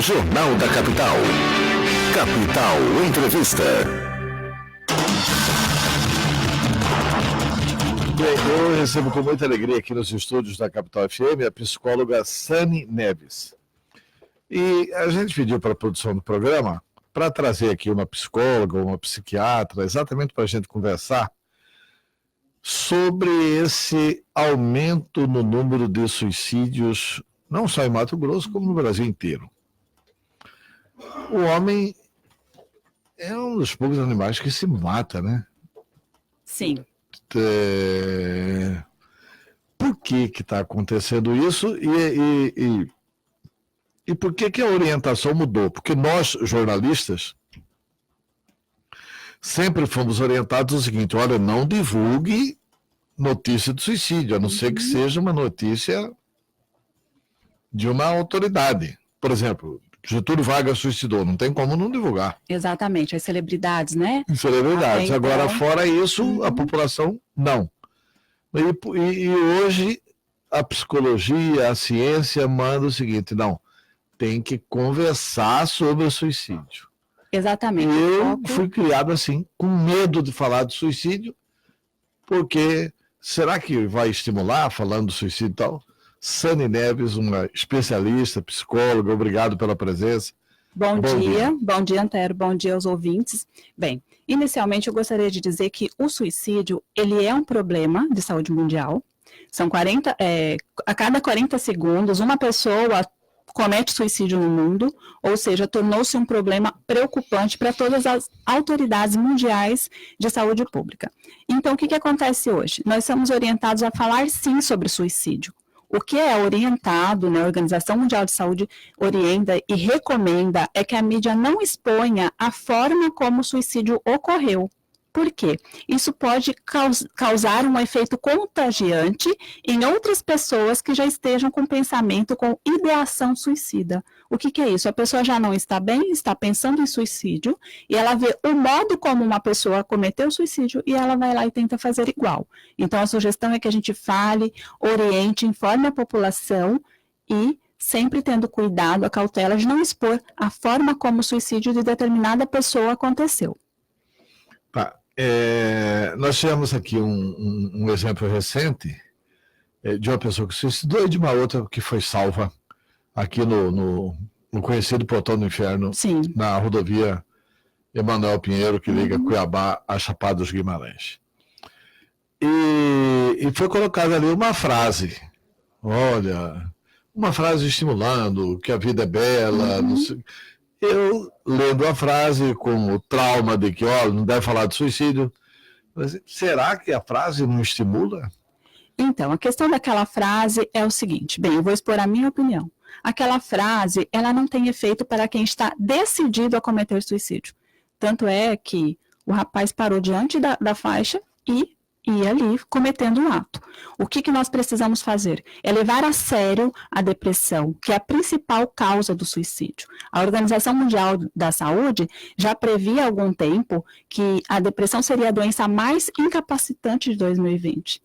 Jornal da Capital. Capital Entrevista. Bem, eu recebo com muita alegria aqui nos estúdios da Capital FM a psicóloga Sani Neves. E a gente pediu para a produção do programa para trazer aqui uma psicóloga, uma psiquiatra, exatamente para a gente conversar sobre esse aumento no número de suicídios, não só em Mato Grosso, como no Brasil inteiro. O homem é um dos poucos animais que se mata, né? Sim. Por que está acontecendo isso e por que a orientação mudou? Porque nós, jornalistas, sempre fomos orientados o seguinte: olha, não divulgue notícia de suicídio, a não ser que seja uma notícia de uma autoridade. Por exemplo, Getúlio Vargas suicidou, não tem como não divulgar. Exatamente, as celebridades, né? Celebridades. Então... Agora, fora isso, a população não. E hoje a psicologia, a ciência manda o seguinte: não, tem que conversar sobre o suicídio. Exatamente. Eu fui criado assim, com medo de falar de suicídio, porque será que vai estimular falando do suicídio e tal? Sani Neves, uma especialista, psicóloga, obrigado pela presença. Bom dia, Antero, bom dia aos ouvintes. Bem, inicialmente eu gostaria de dizer que o suicídio, ele é um problema de saúde mundial. São a cada 40 segundos, uma pessoa comete suicídio no mundo, ou seja, tornou-se um problema preocupante para todas as autoridades mundiais de saúde pública. Então, o que acontece hoje? Nós somos orientados a falar sim sobre suicídio. O que é orientado, né, a Organização Mundial de Saúde orienta e recomenda é que a mídia não exponha a forma como o suicídio ocorreu. Por quê? Isso pode causar um efeito contagiante em outras pessoas que já estejam com pensamento, com ideação suicida. O que é isso? A pessoa já não está bem, está pensando em suicídio, e ela vê o modo como uma pessoa cometeu suicídio e ela vai lá e tenta fazer igual. Então, a sugestão é que a gente fale, oriente, informe a população e sempre tendo cuidado, a cautela de não expor a forma como o suicídio de determinada pessoa aconteceu. Tá. Nós tivemos aqui um exemplo recente de uma pessoa que se suicidou e de uma outra que foi salva aqui no conhecido Portão do Inferno, sim, na rodovia Emanuel Pinheiro, que liga Cuiabá a Chapada dos Guimarães. E foi colocada ali uma frase, olha, uma frase estimulando que a vida é bela, não sei. Eu, lendo a frase com o trauma de que, olha, não deve falar de suicídio, mas será que a frase não estimula? Então, a questão daquela frase é o seguinte, bem, eu vou expor a minha opinião. Aquela frase, ela não tem efeito para quem está decidido a cometer suicídio. Tanto é que o rapaz parou diante da faixa e ia ali cometendo um ato. O que nós precisamos fazer? É levar a sério a depressão, que é a principal causa do suicídio. A Organização Mundial da Saúde já previa há algum tempo que a depressão seria a doença mais incapacitante de 2020.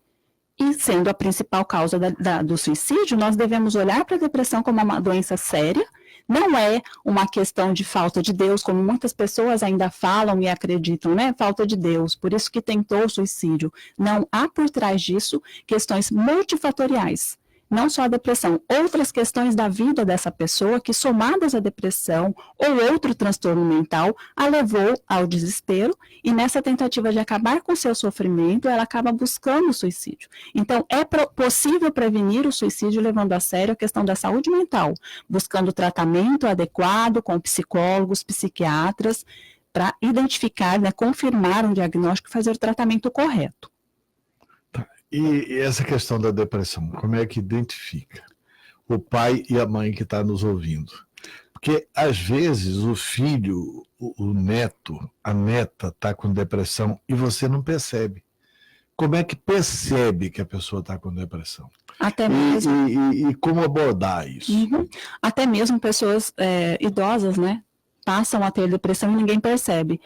E sendo a principal causa do suicídio, nós devemos olhar para a depressão como uma doença séria. Não é uma questão de falta de Deus, como muitas pessoas ainda falam e acreditam, né? Falta de Deus, por isso que tentou o suicídio. Não, há por trás disso questões multifatoriais. Não só a depressão, outras questões da vida dessa pessoa que, somadas à depressão ou outro transtorno mental, a levou ao desespero e nessa tentativa de acabar com o seu sofrimento, ela acaba buscando o suicídio. Então, é possível prevenir o suicídio levando a sério a questão da saúde mental, buscando tratamento adequado com psicólogos, psiquiatras, para identificar, né, confirmar um diagnóstico e fazer o tratamento correto. E essa questão da depressão, como é que identifica o pai e a mãe que está nos ouvindo? Porque, às vezes, o filho, o neto, a neta está com depressão e você não percebe. Como é que percebe que a pessoa está com depressão? Até mesmo. E como abordar isso? Até mesmo pessoas idosas, né, passam a ter depressão e ninguém percebe.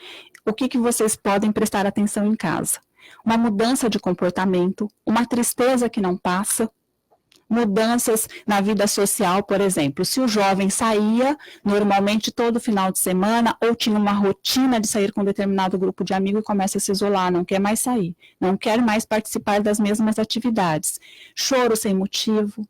O que vocês podem prestar atenção em casa? Uma mudança de comportamento, uma tristeza que não passa, Mudanças na vida social, por exemplo, se o jovem saía normalmente todo final de semana ou tinha uma rotina de sair com um determinado grupo de amigos e começa a se isolar, não quer mais sair, não quer mais participar das mesmas atividades. Choro sem motivo,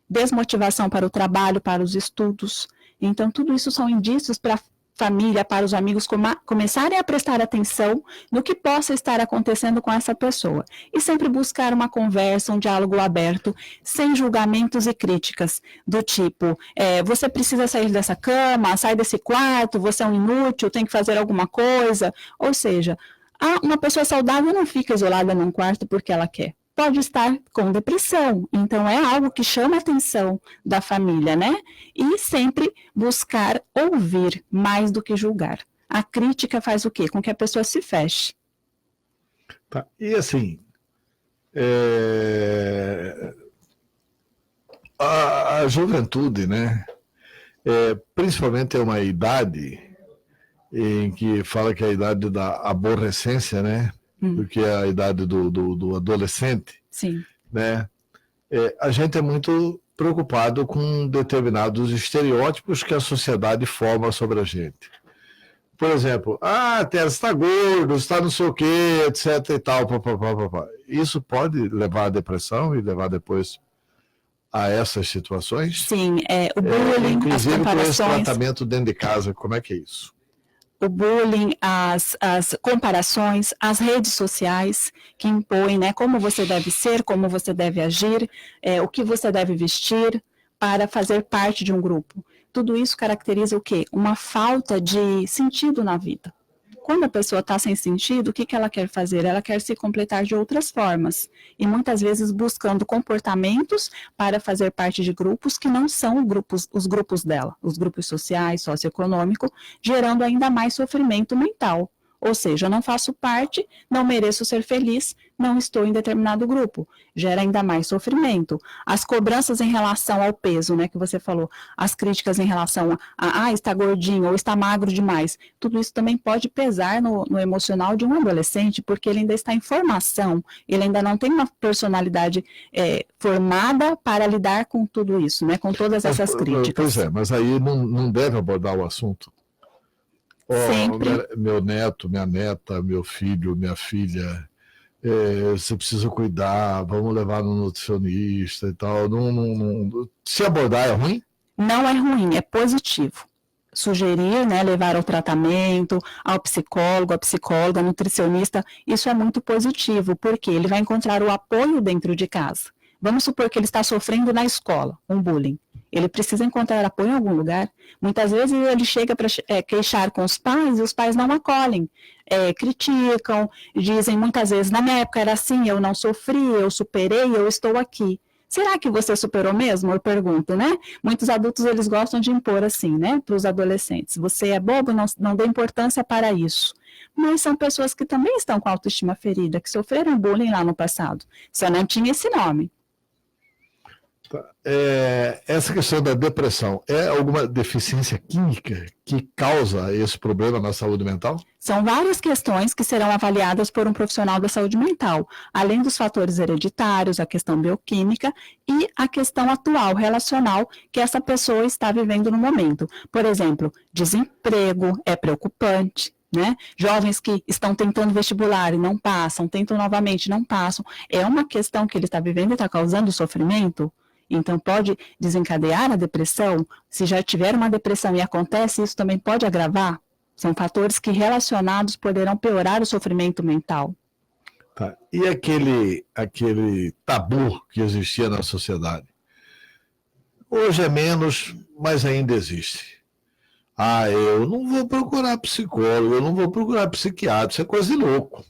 desmotivação para o trabalho, para os estudos. Então, tudo isso são indícios para a família, para os amigos começarem a prestar atenção no que possa estar acontecendo com essa pessoa. E sempre buscar uma conversa, um diálogo aberto, sem julgamentos e críticas, do tipo, você precisa sair dessa cama, sai desse quarto, você é um inútil, tem que fazer alguma coisa. Ou seja, uma pessoa saudável não fica isolada num quarto porque ela quer. Pode estar com depressão, então é algo que chama a atenção da família, né? E sempre buscar ouvir mais do que julgar. A crítica faz o quê? Com que a pessoa se feche. Tá. E assim, a juventude, né? Principalmente é uma idade em que fala que é a idade da aborrecência, né? Do que é a idade do adolescente. Sim. Né? A gente é muito preocupado com determinados estereótipos que a sociedade forma sobre a gente. Por exemplo, Tércio, está gordo, está não sei o quê, etc e tal. Isso pode levar à depressão e levar depois a essas situações? Sim, o bullying, inclusive as comparações. Com esse tratamento dentro de casa, como é que é isso? O bullying, as comparações, as redes sociais que impõem, né, como você deve ser, como você deve agir, o que você deve vestir para fazer parte de um grupo. Tudo isso caracteriza o quê? Uma falta de sentido na vida. Quando a pessoa está sem sentido, o que ela quer fazer? Ela quer se completar de outras formas. E muitas vezes buscando comportamentos para fazer parte de grupos que não são os grupos dela, os grupos sociais, socioeconômicos, gerando ainda mais sofrimento mental. Ou seja, eu não faço parte, não mereço ser feliz, não estou em determinado grupo. Gera ainda mais sofrimento. As cobranças em relação ao peso, né, que você falou, as críticas em relação a está gordinho ou está magro demais, tudo isso também pode pesar no emocional de um adolescente, porque ele ainda está em formação, ele ainda não tem uma personalidade formada para lidar com tudo isso, né, com todas essas críticas. Pois é, mas aí não deve abordar o assunto. Meu neto, minha neta, meu filho, minha filha, você precisa cuidar, vamos levar no nutricionista e tal. Se abordar é ruim? Não é ruim, é positivo. Sugerir, né, levar ao tratamento, ao psicólogo, à psicóloga, nutricionista, isso é muito positivo, porque ele vai encontrar o apoio dentro de casa. Vamos supor que ele está sofrendo na escola, um bullying. Ele precisa encontrar apoio em algum lugar. Muitas vezes ele chega para queixar com os pais e os pais não acolhem, criticam, dizem muitas vezes, na minha época era assim, eu não sofri, eu superei, eu estou aqui. Será que você superou mesmo? Eu pergunto, né? Muitos adultos, eles gostam de impor assim, né, para os adolescentes. Você é bobo, não dê importância para isso. Mas são pessoas que também estão com a autoestima ferida, que sofreram bullying lá no passado. Só não tinha esse nome. Essa questão da depressão é alguma deficiência química que causa esse problema na saúde mental? São várias questões que serão avaliadas por um profissional da saúde mental, além dos fatores hereditários, a questão bioquímica e a questão atual, relacional, que essa pessoa está vivendo no momento. Por exemplo, desemprego é preocupante, né? Jovens que estão tentando vestibular e não passam, tentam novamente, não passam. É uma questão que ele está vivendo e está causando sofrimento? Então, pode desencadear a depressão. Se já tiver uma depressão e acontece, isso também pode agravar. São fatores que relacionados poderão piorar o sofrimento mental. Tá. E aquele tabu que existia na sociedade? Hoje é menos, mas ainda existe. Eu não vou procurar psicólogo, eu não vou procurar psiquiatra, isso é coisa de louco.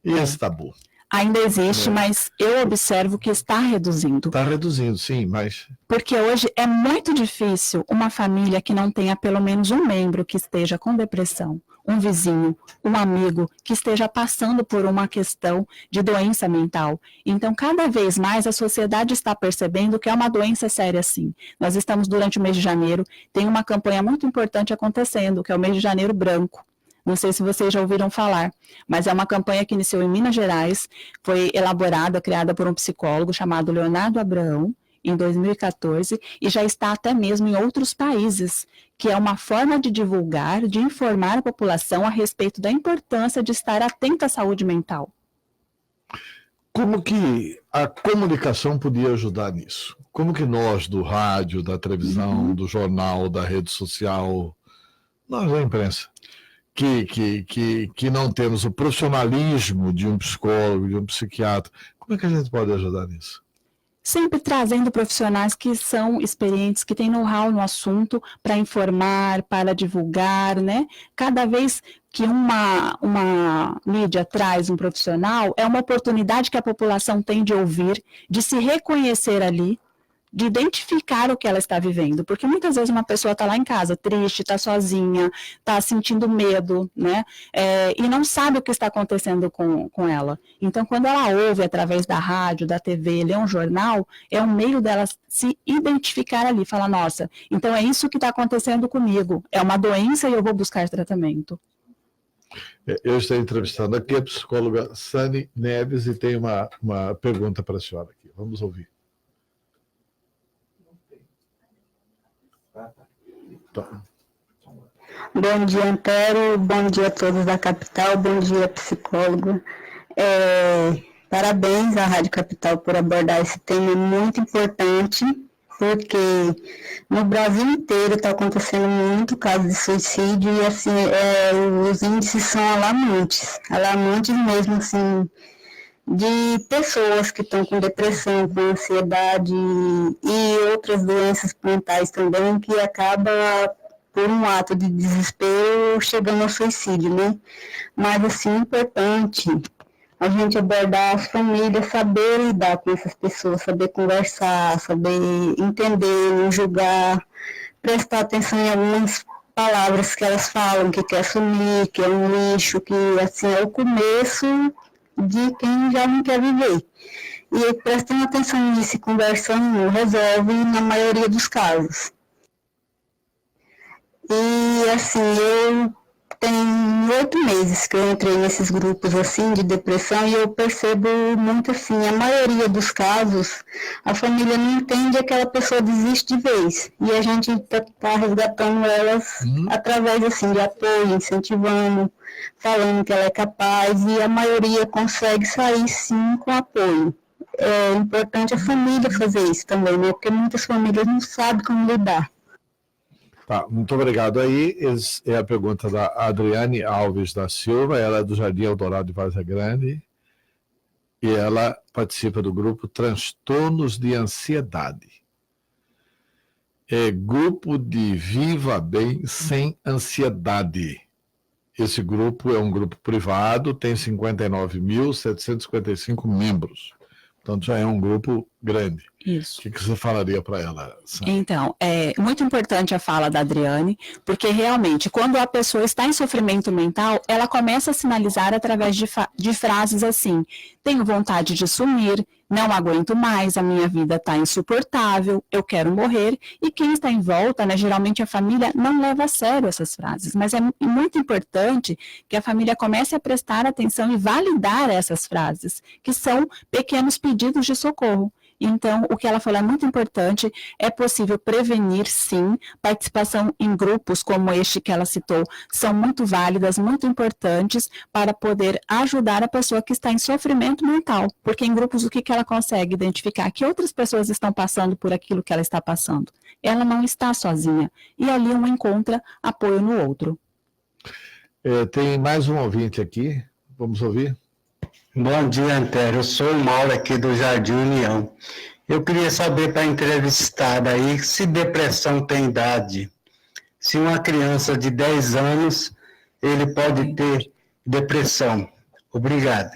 E esse tabu? Ainda existe, mas eu observo que está reduzindo. Está reduzindo, sim, mas... Porque hoje é muito difícil uma família que não tenha pelo menos um membro que esteja com depressão, um vizinho, um amigo que esteja passando por uma questão de doença mental. Então, cada vez mais a sociedade está percebendo que é uma doença séria, sim. Nós estamos durante o mês de janeiro, tem uma campanha muito importante acontecendo, que é o mês de janeiro branco. Não sei se vocês já ouviram falar, mas é uma campanha que iniciou em Minas Gerais, foi elaborada, criada por um psicólogo chamado Leonardo Abraão, em 2014, e já está até mesmo em outros países, que é uma forma de divulgar, de informar a população a respeito da importância de estar atenta à saúde mental. Como que a comunicação podia ajudar nisso? Como que nós, do rádio, da televisão, do jornal, da rede social, nós da imprensa, que não temos o profissionalismo de um psicólogo, de um psiquiatra, como é que a gente pode ajudar nisso? Sempre trazendo profissionais que são experientes, que têm know-how no assunto para informar, para divulgar, né? Cada vez que uma mídia traz um profissional, é uma oportunidade que a população tem de ouvir, de se reconhecer ali, de identificar o que ela está vivendo, porque muitas vezes uma pessoa está lá em casa, triste, está sozinha, está sentindo medo, né, e não sabe o que está acontecendo com ela. Então, quando ela ouve através da rádio, da TV, lê um jornal, é um meio dela se identificar ali, falar, nossa, então é isso que está acontecendo comigo, é uma doença e eu vou buscar tratamento. Eu estou entrevistando aqui a psicóloga Sani Neves e tem uma pergunta para a senhora aqui, vamos ouvir. Bom dia, Antero. Bom dia a todos da capital. Bom dia, psicólogo. Parabéns à Rádio Capital por abordar esse tema muito importante, porque no Brasil inteiro está acontecendo muito caso de suicídio e assim, os índices são alarmantes mesmo, assim, de pessoas que estão com depressão, com ansiedade e outras doenças mentais também, que acaba por um ato de desespero chegando ao suicídio, né? Mas assim, é importante a gente abordar as famílias, saber lidar com essas pessoas, saber conversar, saber entender, não julgar, prestar atenção em algumas palavras que elas falam, que quer sumir, que é um lixo, que assim é o começo de quem já não quer viver. E prestando atenção nisso e conversando, resolve na maioria dos casos. E assim, eu tenho 8 meses que eu entrei nesses grupos assim de depressão e eu percebo muito assim, a maioria dos casos, a família não entende, aquela pessoa desiste de vez. E a gente está resgatando elas através assim, de apoio, incentivando, falando que ela é capaz, e a maioria consegue sair sim com apoio. É importante a família fazer isso também, né? Porque muitas famílias não sabem como lidar. Tá, muito obrigado. Aí é a pergunta da Adriane Alves da Silva, ela é do Jardim Eldorado de Várzea Grande, e ela participa do grupo Transtornos de Ansiedade. É grupo de Viva Bem Sem Ansiedade. Esse grupo é um grupo privado, tem 59.755 membros. Portanto, já é um grupo grande. Isso. O que você falaria para ela, Sandra? Então, é muito importante a fala da Adriane, porque realmente, quando a pessoa está em sofrimento mental, ela começa a sinalizar através de frases assim: tenho vontade de sumir, não aguento mais, a minha vida está insuportável, eu quero morrer. E quem está em volta, né, geralmente a família, não leva a sério essas frases. Mas é muito importante que a família comece a prestar atenção e validar essas frases, que são pequenos pedidos de socorro. Então, o que ela falou é muito importante, é possível prevenir, sim, participação em grupos como este que ela citou, são muito válidas, muito importantes para poder ajudar a pessoa que está em sofrimento mental, porque em grupos o que ela consegue identificar? Que outras pessoas estão passando por aquilo que ela está passando. Ela não está sozinha, e ali uma encontra apoio no outro. Tem mais um ouvinte aqui, vamos ouvir? Bom dia, Antero. Eu sou o Mauro aqui do Jardim União. Eu queria saber para a entrevistada aí se depressão tem idade. Se uma criança de 10 anos, ele pode ter depressão. Obrigado.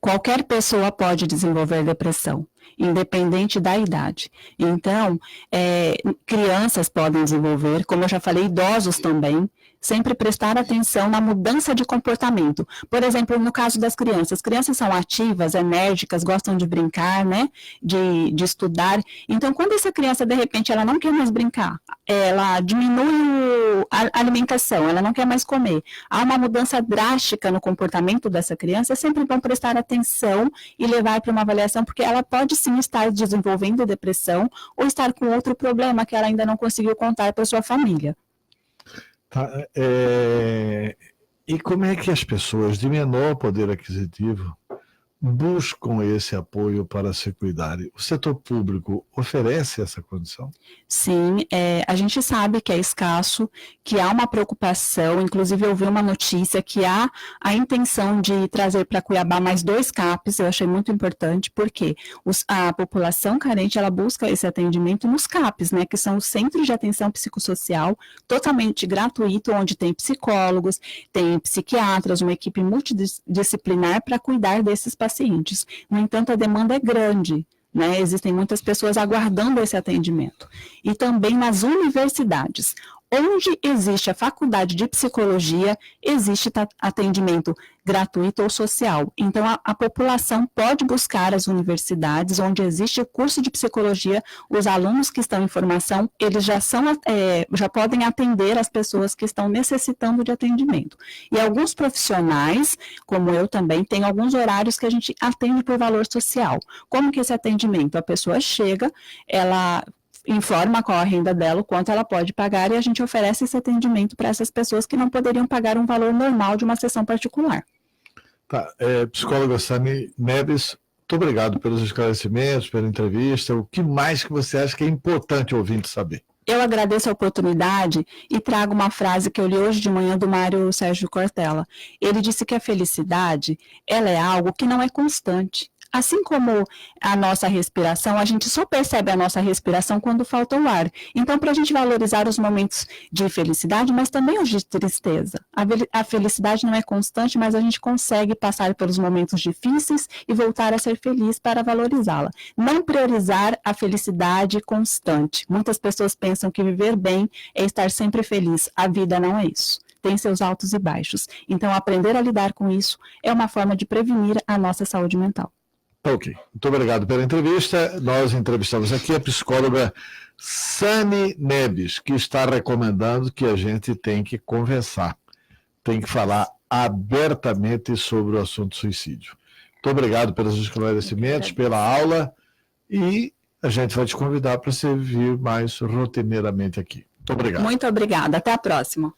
Qualquer pessoa pode desenvolver depressão, independente da idade. Então, crianças podem desenvolver, como eu já falei, idosos também, sempre prestar atenção na mudança de comportamento. Por exemplo, no caso das crianças, as crianças são ativas, enérgicas, gostam de brincar, né, de estudar. Então, quando essa criança, de repente, ela não quer mais brincar, ela diminui a alimentação, ela não quer mais comer, há uma mudança drástica no comportamento dessa criança, é sempre bom prestar atenção e levar para uma avaliação, porque ela pode sim estar desenvolvendo depressão ou estar com outro problema que ela ainda não conseguiu contar para sua família. Tá, e como é que as pessoas de menor poder aquisitivo buscam esse apoio para se cuidarem? O setor público oferece essa condição? Sim, a gente sabe que é escasso, que há uma preocupação, inclusive eu vi uma notícia que há a intenção de trazer para Cuiabá mais 2 CAPs, eu achei muito importante, porque a população carente, ela busca esse atendimento nos CAPs, né, que são os Centros de Atenção Psicossocial, totalmente gratuito, onde tem psicólogos, tem psiquiatras, uma equipe multidisciplinar para cuidar desses pacientes. No entanto, a demanda é grande, né? Existem muitas pessoas aguardando esse atendimento. E também nas universidades, onde existe a faculdade de psicologia, existe atendimento gratuito ou social. Então, a população pode buscar as universidades onde existe o curso de psicologia, os alunos que estão em formação, eles já podem atender as pessoas que estão necessitando de atendimento. E alguns profissionais, como eu também, tem alguns horários que a gente atende por valor social. Como que esse atendimento? A pessoa chega, ela informa qual a renda dela, o quanto ela pode pagar, e a gente oferece esse atendimento para essas pessoas que não poderiam pagar um valor normal de uma sessão particular. Tá, psicóloga Sani Neves, muito obrigado pelos esclarecimentos, pela entrevista. O que mais que você acha que é importante o ouvinte saber? Eu agradeço a oportunidade e trago uma frase que eu li hoje de manhã do Mário Sérgio Cortella. Ele disse que a felicidade, ela é algo que não é constante. Assim como a nossa respiração, a gente só percebe a nossa respiração quando falta o ar. Então, para a gente valorizar os momentos de felicidade, mas também os de tristeza. A felicidade não é constante, mas a gente consegue passar pelos momentos difíceis e voltar a ser feliz para valorizá-la. Não priorizar a felicidade constante. Muitas pessoas pensam que viver bem é estar sempre feliz. A vida não é isso. Tem seus altos e baixos. Então, aprender a lidar com isso é uma forma de prevenir a nossa saúde mental. Ok, muito obrigado pela entrevista. Nós entrevistamos aqui a psicóloga Sani Neves, que está recomendando que a gente tem que conversar, tem que falar abertamente sobre o assunto suicídio. Muito obrigado pelos esclarecimentos, pela aula, e a gente vai te convidar para você vir mais rotineiramente aqui. Muito obrigado. Muito obrigada, até a próxima.